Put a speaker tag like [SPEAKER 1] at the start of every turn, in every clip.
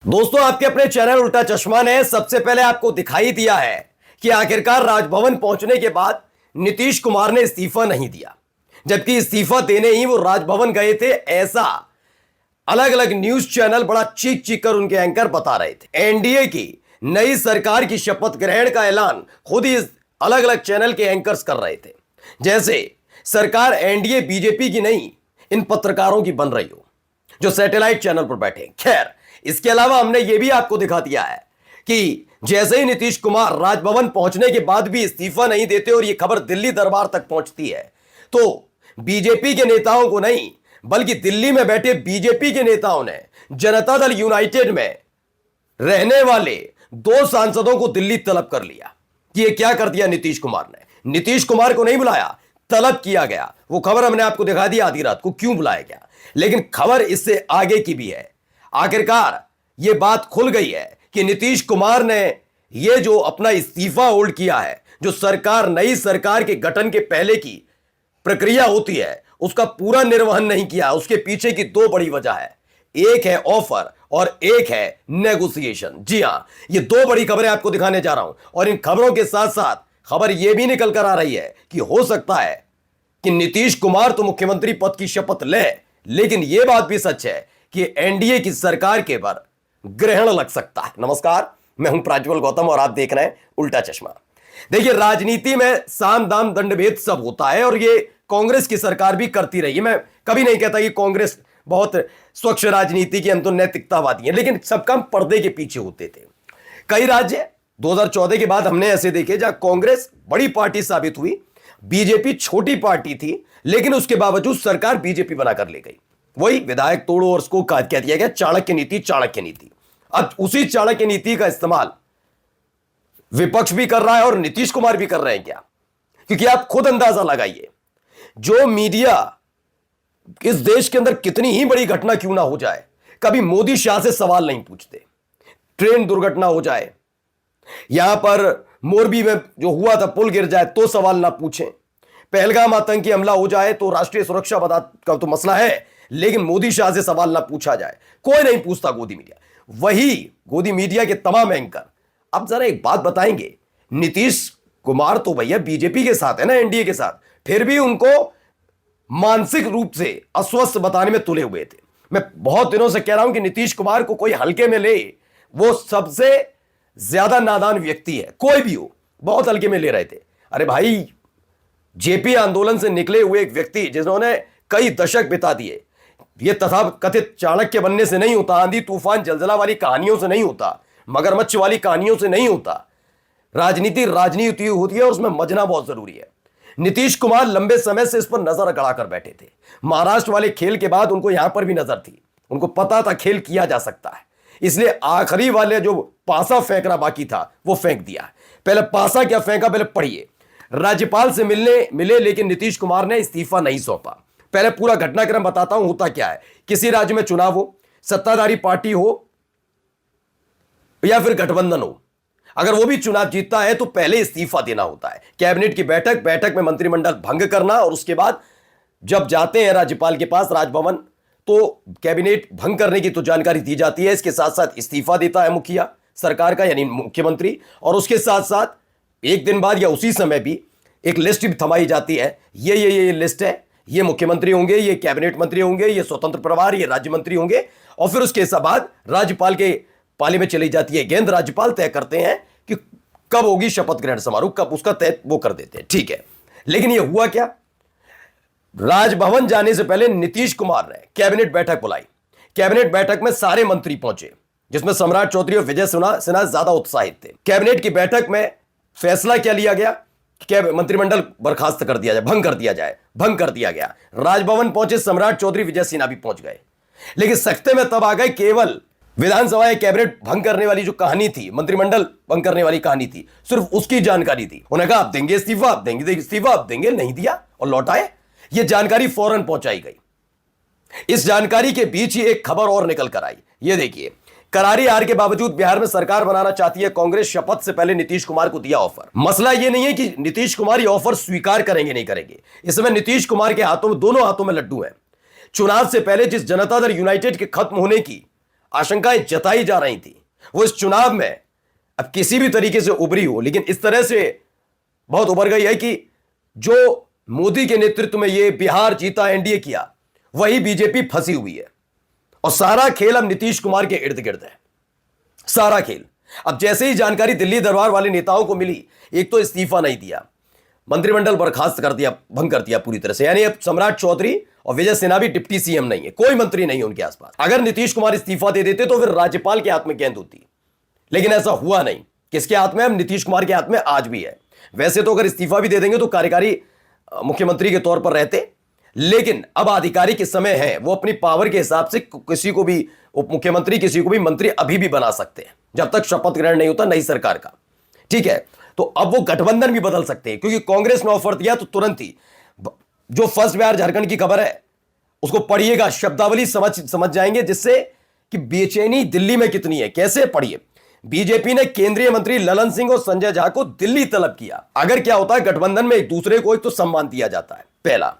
[SPEAKER 1] दोस्तों, आपके अपने चैनल उल्टा चश्मा ने सबसे पहले आपको दिखाई दिया है कि आखिरकार राजभवन पहुंचने के बाद नीतीश कुमार ने इस्तीफा नहीं दिया, जबकि इस्तीफा देने ही वो राजभवन गए थे। ऐसा अलग अलग न्यूज चैनल बड़ा चीख चीख कर उनके एंकर बता रहे थे। एनडीए की नई सरकार की शपथ ग्रहण का ऐलान खुद ही अलग अलग चैनल के एंकर्स कर रहे थे, जैसे सरकार एनडीए बीजेपी की नहीं, इन पत्रकारों की बन रही हो जो सैटेलाइट चैनल पर बैठे। खैर, इसके अलावा हमने यह भी आपको दिखा दिया है कि जैसे ही नीतीश कुमार राजभवन पहुंचने के बाद भी इस्तीफा नहीं देते और यह खबर दिल्ली दरबार तक पहुंचती है, तो बीजेपी के नेताओं को नहीं बल्कि दिल्ली में बैठे बीजेपी के नेताओं ने जनता दल यूनाइटेड में रहने वाले 2 सांसदों को दिल्ली तलब कर लिया कि यह क्या कर दिया नीतीश कुमार ने। नीतीश कुमार को नहीं बुलाया, तलब किया गया। वो खबर हमने आपको दिखा दी आधी रात को क्यों बुलाया गया, लेकिन खबर इससे आगे की भी है। आखिरकार यह बात खुल गई है कि नीतीश कुमार ने यह जो अपना इस्तीफा होल्ड किया है, जो सरकार नई सरकार के गठन के पहले की प्रक्रिया होती है, उसका पूरा निर्वहन नहीं किया। उसके पीछे की 2 बड़ी वजह है, एक है ऑफर और एक है नेगोशिएशन। जी हां, ये 2 बड़ी खबरें आपको दिखाने जा रहा हूं और इन खबरों के साथ साथ खबर यह भी निकल कर आ रही है कि हो सकता है कि नीतीश कुमार तो मुख्यमंत्री पद की शपथ ले, लेकिन यह बात भी सच है कि एनडीए की सरकार के पर ग्रहण लग सकता है। नमस्कार, मैं हूं प्राज्वल गौतम और आप देख रहे हैं उल्टा चश्मा। देखिए, राजनीति में साम दाम दंडभेद सब होता है और ये कांग्रेस की सरकार भी करती रही है। मैं कभी नहीं कहता कि कांग्रेस बहुत स्वच्छ राजनीति की, हम तो नैतिकतावादी हैं, लेकिन सब काम पर्दे के पीछे होते थे। कई राज्य 2014 के बाद हमने ऐसे देखे जहां कांग्रेस बड़ी पार्टी साबित हुई, बीजेपी छोटी पार्टी थी, लेकिन उसके बावजूद सरकार बीजेपी बनाकर ले गई। वही विधायक तोड़ो और उसको कह दिया गया चाणक्य नीति, चाणक्य नीति। अब उसी चाणक्य नीति का इस्तेमाल विपक्ष भी कर रहा है और नीतीश कुमार भी कर रहे हैं क्या? क्योंकि आप खुद अंदाजा लगाइए, जो मीडिया इस देश के अंदर कितनी ही बड़ी घटना क्यों ना हो जाए, कभी मोदी शाह से सवाल नहीं पूछते। ट्रेन दुर्घटना हो जाए, यहां पर मोरबी में जो हुआ था पुल गिर जाए तो सवाल ना पूछें, पहलगाम आतंकी हमला हो जाए तो राष्ट्रीय सुरक्षा का तो मसला है, लेकिन मोदी शाह से सवाल ना पूछा जाए, कोई नहीं पूछता गोदी मीडिया। वही गोदी मीडिया के तमाम एंकर अब जरा एक बात बताएंगे, नीतीश कुमार तो भैया बीजेपी के साथ है ना, एनडीए के साथ, फिर भी उनको मानसिक रूप से अस्वस्थ बताने में तुले हुए थे। मैं बहुत दिनों से कह रहा हूं कि नीतीश कुमार को कोई हल्के में ले, वो सबसे ज्यादा नादान व्यक्ति है, कोई भी हो, बहुत हल्के में ले रहे थे। अरे भाई, जेपी आंदोलन से निकले हुए एक व्यक्ति जिन्होंने कई दशक बिता दिए, यह तथाकथित चाणक्य बनने से नहीं होता, आंधी तूफान जलजला वाली कहानियों से नहीं होता, मगरमच्छ वाली कहानियों से नहीं होता। राजनीति राजनीति होती है और उसमें मजना बहुत जरूरी है। नीतीश कुमार लंबे समय से इस पर नजर गड़ाकर बैठे थे। महाराष्ट्र वाले खेल के बाद उनको यहां पर भी नजर थी, उनको पता था खेल किया जा सकता है, इसलिए आखिरी वाले जो पासा फेंकना बाकी था वो फेंक दिया। पहले पासा क्या फेंका, पहले पढ़िए। राज्यपाल से मिले लेकिन नीतीश कुमार ने इस्तीफा नहीं सौंपा। पहले पूरा घटनाक्रम बताता हूं होता क्या है। किसी राज्य में चुनाव हो, सत्ताधारी पार्टी हो या फिर गठबंधन हो, अगर वो भी चुनाव जीतता है तो पहले इस्तीफा देना होता है। कैबिनेट की बैठक में मंत्रिमंडल भंग करना, और उसके बाद जब जाते हैं राज्यपाल के पास राजभवन, तो कैबिनेट भंग करने की तो जानकारी दी जाती है, इसके साथ साथ इस्तीफा देता है मुखिया सरकार का यानी मुख्यमंत्री, और उसके साथ साथ एक दिन बाद या उसी समय भी एक लिस्ट भी थमाई जाती है, ये लिस्ट है, ये मुख्यमंत्री होंगे, ये कैबिनेट मंत्री होंगे, ये स्वतंत्र प्रभार, ये राज्य मंत्री होंगे, और फिर उसके बाद राज्यपाल के पाले में चली जाती है गेंद। राज्यपाल तय करते हैं कि कब होगी शपथ ग्रहण समारोह, कब उसका तय वो कर देते हैं, ठीक है। लेकिन ये हुआ क्या, राजभवन जाने से पहले नीतीश कुमार ने कैबिनेट बैठक बुलाई। कैबिनेट बैठक में सारे मंत्री पहुंचे, जिसमें सम्राट चौधरी और विजय सिन्हा ज्यादा उत्साहित थे। कैबिनेट की बैठक में फैसला क्या लिया गया कि मंत्रिमंडल बर्खास्त कर दिया जाए, भंग कर दिया गया। राजभवन पहुंचे सम्राट चौधरी, विजय सिन्हा भी पहुंच गए, लेकिन सख्ते में तब आ गए केवल विधानसभा या कैबिनेट भंग करने वाली जो कहानी थी, मंत्रिमंडल भंग करने वाली कहानी थी, सिर्फ उसकी जानकारी थी। उन्होंने कहा आप देंगे इस्तीफा, आप देंगे इस्तीफा, आप देंगे, नहीं दिया और लौट आए। यह जानकारी फौरन पहुंचाई गई। इस जानकारी के बीच ही एक खबर और निकल कर आई। यह देखिए, करारी हार के बावजूद बिहार में सरकार बनाना चाहती है कांग्रेस, शपथ से पहले नीतीश कुमार को दिया ऑफर। मसला यह नहीं है कि नीतीश कुमार ये ऑफर स्वीकार करेंगे नहीं करेंगे, इस समय नीतीश कुमार के हाथों में, दोनों हाथों में लड्डू है। चुनाव से पहले जिस जनता दल यूनाइटेड के खत्म होने की आशंकाएं जताई जा रही थी वो इस चुनाव में अब किसी भी तरीके से उभरी हो, लेकिन इस तरह से बहुत उभर गई है कि जो मोदी के नेतृत्व में ये बिहार जीता, एनडीए किया, वही बीजेपी फंसी हुई है और सारा खेल अब नीतीश कुमार के इर्द गिर्द है, सारा खेल। अब जैसे ही जानकारी दिल्ली दरबार वाले नेताओं को मिली, एक तो इस्तीफा नहीं दिया, मंत्रिमंडल बर्खास्त कर दिया, भंग कर दिया पूरी तरह से, यानी अब सम्राट चौधरी और विजय सिन्हा भी डिप्टी सीएम नहीं है, कोई मंत्री नहीं है उनके आसपास। अगर नीतीश कुमार इस्तीफा दे देते तो फिर राज्यपाल के हाथ में गेंद होती, लेकिन ऐसा हुआ नहीं। किसके हाथ में? अब नीतीश कुमार के हाथ में आज भी है। वैसे तो अगर इस्तीफा भी दे देंगे तो कार्यकारी मुख्यमंत्री के तौर पर रहते, लेकिन अब आधिकारिक इस समय है, वो अपनी पावर के हिसाब से किसी को भी उप मुख्यमंत्री, किसी को भी मंत्री अभी भी बना सकते हैं, जब तक शपथ ग्रहण नहीं होता नई सरकार का। ठीक है, तो अब वो गठबंधन भी बदल सकते हैं, क्योंकि कांग्रेस ने ऑफर दिया तो तुरंत ही, जो फर्स्ट बिहार झारखंड की खबर है उसको पढ़िएगा, शब्दावली समझ जाएंगे, जिससे कि बेचैनी दिल्ली में कितनी है। कैसे? पढ़िए। बीजेपी ने केंद्रीय मंत्री ललन सिंह और संजय झा को दिल्ली तलब किया। अगर क्या होता है, गठबंधन में एक दूसरे को एक तो सम्मान दिया जाता है पहला,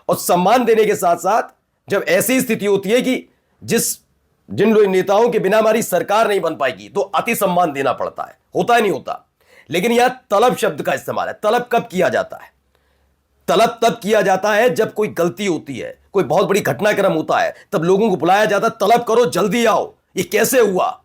[SPEAKER 1] और सम्मान देने के साथ साथ जब ऐसी स्थिति होती है कि जिन नेताओं के बिना हमारी सरकार नहीं बन पाएगी, तो अति सम्मान देना पड़ता है, होता है नहीं होता। लेकिन यह तलब शब्द का इस्तेमाल है। तलब कब किया जाता है? तलब तब किया जाता है जब कोई गलती होती है, कोई बहुत बड़ी घटनाक्रम होता है, तब लोगों को बुलाया जाता है, तलब करो, जल्दी आओ। ये कैसे हुआ?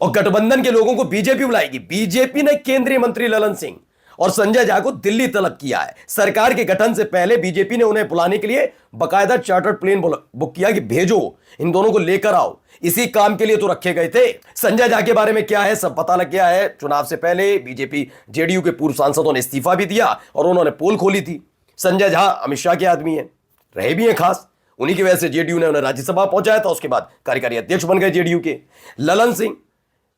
[SPEAKER 1] और गठबंधन के लोगों को बीजेपी बुलाएगी। बीजेपी ने केंद्रीय मंत्री ललन सिंह और संजय झा को दिल्ली तलब किया है। सरकार के गठन से पहले बीजेपी ने उन्हें बुलाने के लिए बकायदा चार्टर्ड प्लेन बुक किया कि भेजो, इन दोनों को लेकर आओ। इसी काम के लिए तो रखे गए थे। संजय झा के बारे में क्या है, सब पता लग गया है। चुनाव से पहले बीजेपी जेडीयू के पूर्व सांसदों ने इस्तीफा भी दिया और उन्होंने पोल खोली थी। संजय झा अमित शाह के आदमी है, रहे भी हैं खास, उन्हीं की वजह से जेडीयू ने उन्हें राज्यसभा पहुंचाया था। उसके बाद कार्यकारी अध्यक्ष बन गए जेडीयू के। ललन सिंह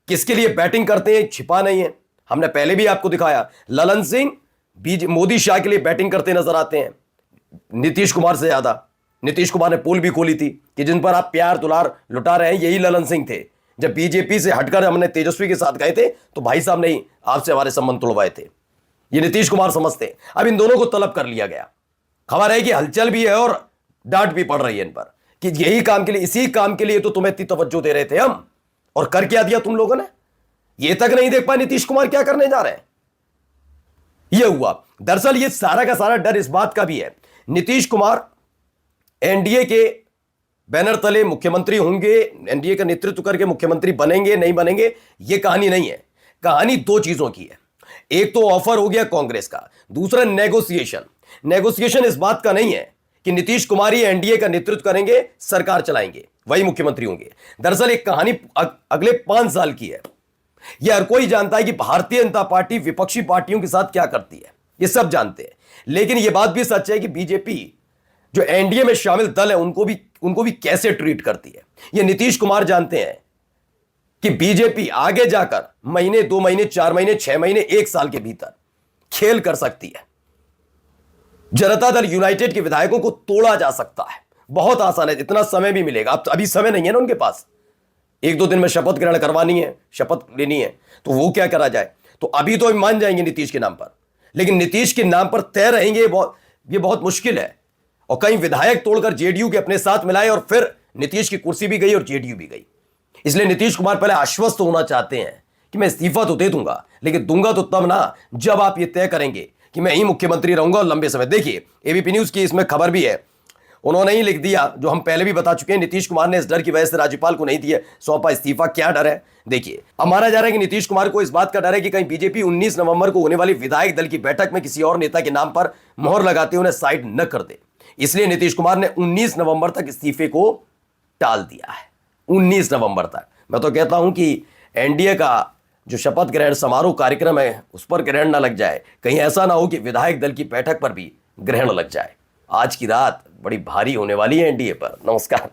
[SPEAKER 1] किसके लिए बैटिंग करते हैं, छिपा नहीं है, हमने पहले भी आपको दिखाया। ललन सिंह मोदी शाह के लिए बैटिंग करते नजर आते हैं, नीतीश कुमार से ज्यादा। नीतीश कुमार ने पोल भी खोली थी कि जिन पर आप प्यार दुलार लुटा रहे हैं, यही ललन सिंह थे। जब बीजेपी से हटकर हमने तेजस्वी के साथ गए थे तो भाई साहब नहीं, आपसे हमारे संबंध तोड़वाए थे, ये नीतीश कुमार समझते। अब इन दोनों को तलब कर लिया गया। खबर है कि हलचल भी है और डांट भी पड़ रही है इन पर कि यही काम के लिए, इसी काम के लिए तो तुम्हें इतनी तवज्जो दे रहे थे हम, और कर क्या दिया तुम लोगों ने? ये तक नहीं देख पाए नीतीश कुमार क्या करने जा रहे हैं। यह हुआ। दरअसल ये सारा का सारा डर इस बात का भी है, नीतीश कुमार एनडीए के बैनर तले मुख्यमंत्री होंगे, एनडीए का नेतृत्व करके मुख्यमंत्री बनेंगे नहीं बनेंगे, यह कहानी नहीं है। कहानी दो चीजों की है। एक तो ऑफर हो गया कांग्रेस का, दूसरा नेगोशिएशन। नेगोशिएशन इस बात का नहीं है कि नीतीश कुमार ही एनडीए का नेतृत्व करेंगे, सरकार चलाएंगे, वही मुख्यमंत्री होंगे। दरअसल एक कहानी अगले 5 साल की है। यह हर कोई जानता है कि भारतीय जनता पार्टी विपक्षी पार्टियों के साथ क्या करती है, ये सब जानते हैं। लेकिन यह बात भी सच है कि बीजेपी जो एनडीए में शामिल दल है उनको भी कैसे ट्रीट करती है, यह नीतीश कुमार जानते हैं कि बीजेपी आगे जाकर महीने, 2 महीने, 4 महीने, 6 महीने, 1 साल के भीतर खेल कर सकती है। जनता दल यूनाइटेड के विधायकों को तोड़ा जा सकता है, बहुत आसान है, इतना समय भी मिलेगा। अब अभी समय नहीं है ना उनके पास, 1-2 दिन में शपथ ग्रहण करवानी है, शपथ लेनी है, तो वो क्या करा जाए। तो अभी तो मान जाएंगे नीतीश के नाम पर, लेकिन नीतीश के नाम पर तय रहेंगे, ये बहुत मुश्किल है। और कई विधायक तोड़कर जेडीयू के अपने साथ मिलाए और फिर नीतीश की कुर्सी भी गई और जेडीयू भी गई। इसलिए नीतीश कुमार पहले आश्वस्त होना चाहते हैं कि मैं इस्तीफा तो दे दूंगा, लेकिन दूंगा तो तब ना जब आप ये तय करेंगे कि मैं ही मुख्यमंत्री रहूंगा और लंबे समय। देखिए एबीपी न्यूज की इसमें खबर भी है, उन्होंने ही लिख दिया जो हम पहले भी बता चुके हैं, नीतीश कुमार ने इस डर की वजह से राज्यपाल को नहीं दिया सौंपा इस्तीफा। क्या डर है? देखिए, अब माना जा रहा है कि नीतीश कुमार को इस बात का डर है कि कहीं बीजेपी 19 नवंबर को होने वाली विधायक दल की बैठक में किसी और नेता के नाम पर मोहर लगाते उन्हें साइड न कर दे। इसलिए नीतीश कुमार ने 19 नवंबर तक इस्तीफे को टाल दिया है। 19 नवंबर तक। मैं तो कहता हूं कि एनडीए का जो शपथ ग्रहण समारोह कार्यक्रम है उस पर ग्रहण ना लग जाए, कहीं ऐसा ना हो कि विधायक दल की बैठक पर भी ग्रहण लग जाए। आज की रात बड़ी भारी होने वाली है एनडीए पर। नमस्कार।